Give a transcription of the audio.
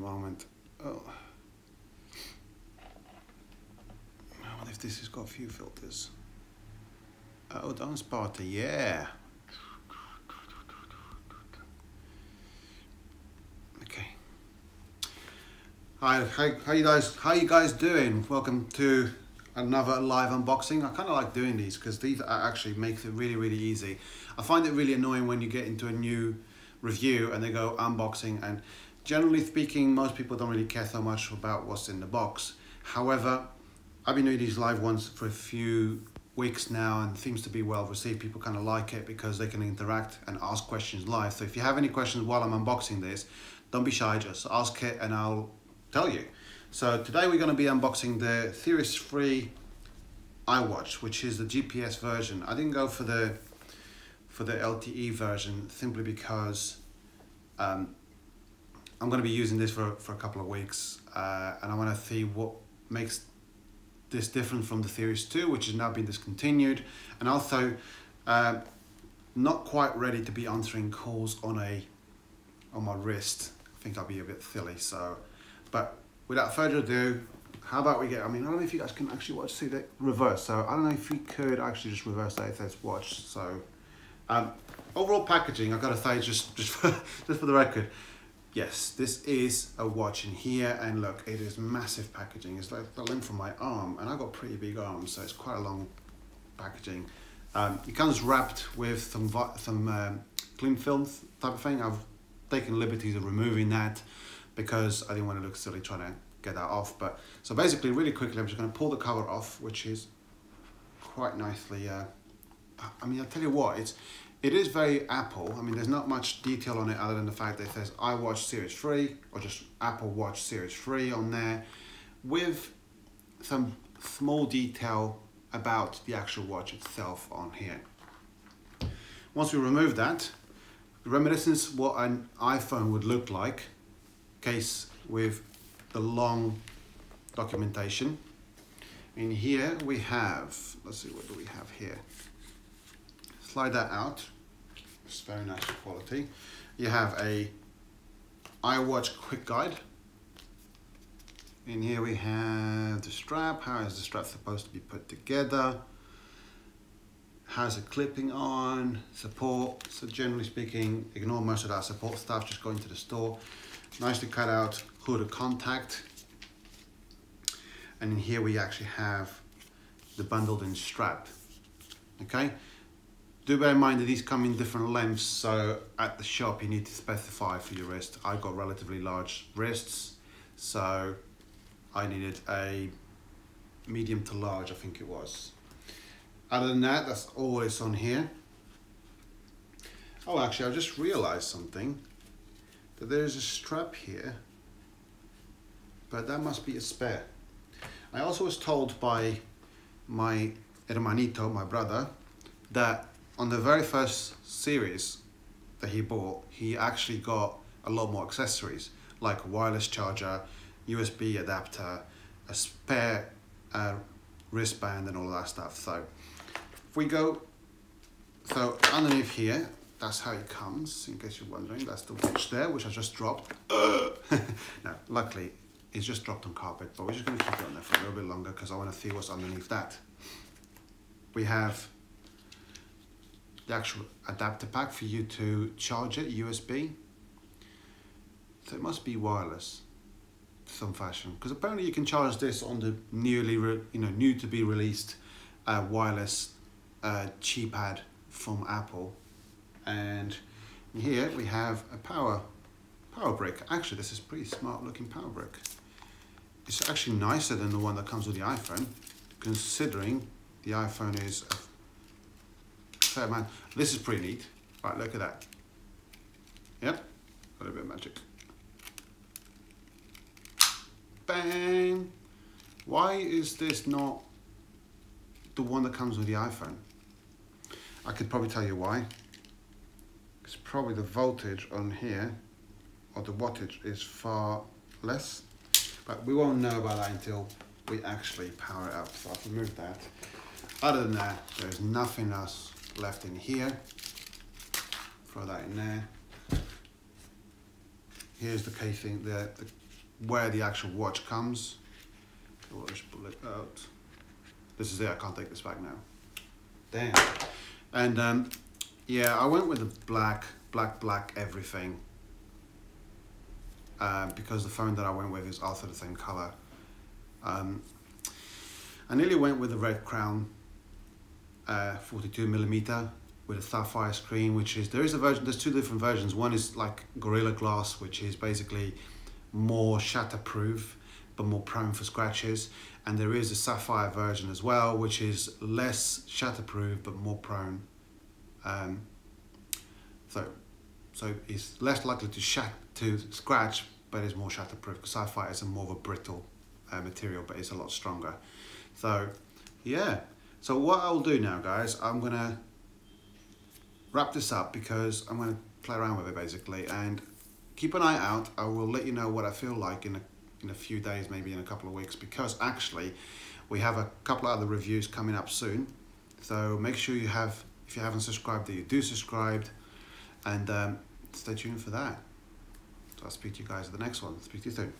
moment. Oh. I wonder if this has got a few filters. Oh, dance party, yeah. Okay. Hi, how you guys doing? Welcome to another live unboxing. I kind of like doing these because these actually makes it really easy. I find it really annoying when you get into a new review and they go unboxing, and generally speaking most people don't really care so much about what's in the box. However, I've been doing these live ones for a few weeks now and it seems to be well received. People kind of like it because they can interact and ask questions live. So if you have any questions while I'm unboxing this, don't be shy, just ask it and I'll tell you. So today we're going to be unboxing the Series 3 iWatch, which is the GPS version. I didn't go for the LTE version simply because I'm going to be using this for a couple of weeks and I want to see what makes this different from the Series 2, which has now been discontinued, and also not quite ready to be answering calls on my wrist. I think I'll be a bit silly. So, but without further ado, how about we get, I don't know if you guys can actually see the reverse, so I don't know if we could actually just reverse that. It says watch. So overall packaging, I've got to say, just for the record, yes, this is a watch in here, and look, it is massive packaging. It's like the length of my arm, and I've got pretty big arms, so it's quite a long packaging. It comes wrapped with some cling film type of thing. I've taken liberties of removing that because I didn't want to look silly trying to get that off. But so basically, really quickly, I'm just going to pull the cover off, which is quite nicely. I'll tell you what, it is very Apple. There's not much detail on it other than the fact that it says iWatch Series 3 or just Apple Watch Series 3 on there, with some small detail about the actual watch itself on here. Once we remove that, reminiscence what an iPhone would look like, case with the long documentation. In here we have, let's see, what do we have here? Slide that out. It's very nice quality. You have a iWatch quick guide. In here we have the strap. How is the strap supposed to be put together? How's it clipping on? Support. So generally speaking, ignore most of that support stuff. Just go into the store. Nicely cut out hooded contact. And in here we actually have the bundled in strap. Okay. Do bear in mind that these come in different lengths, so at the shop you need to specify for your wrist. I've got relatively large wrists, so I needed a medium to large, I think it was. Other than that, that's all it's on here. Oh, actually, I just realized something, that there's a strap here, but that must be a spare. I also was told by my hermanito, my brother, that on the very first series that he bought, he actually got a lot more accessories, like a wireless charger, USB adapter, a spare wristband and all that stuff. So if we go, so underneath here, that's how it comes, in case you're wondering. That's the watch there, which I just dropped. No, luckily it's just dropped on carpet, but we're just going to keep it on there for a little bit longer because I want to see what's underneath that. We have the actual adapter pack for you to charge it, USB. So it must be wireless to some fashion, because apparently you can charge this on the new to be released wireless keypad from Apple. And here we have a power brick. Actually, this is pretty smart looking power brick. It's actually nicer than the one that comes with the iPhone, considering the iPhone is a fair amount. This is pretty neat. Right, look at that. Yep, a little bit of magic. Bang! Why is this not the one that comes with the iPhone? I could probably tell you why. It's probably the voltage on here, or the wattage is far less, but we won't know about that until we actually power it up. So I've removed that. Other than that, there's nothing else left in here. Throw that in there. Here's the casing, the where the actual watch comes. Well, let's pull it out. This is it, I can't take this back now. Damn. And yeah, I went with the black everything. Because the phone that I went with is also the same color. I nearly went with the red crown 42mm with a sapphire screen, which is, there's two different versions. One is like Gorilla Glass, which is basically more shatterproof but more prone for scratches, and there is a sapphire version as well, which is less shatterproof but more prone. So it's less likely to scratch, but it's more shatterproof, because sapphire is more of a brittle material, but it's a lot stronger. So yeah, so what I'll do now, guys, I'm gonna wrap this up because I'm gonna play around with it basically, and keep an eye out. I will let you know what I feel like in a few days, maybe in a couple of weeks, because actually we have a couple of other reviews coming up soon. So make sure you have, if you haven't subscribed, that you do subscribe, and stay tuned for that. So I'll speak to you guys at the next one. Speak to you soon.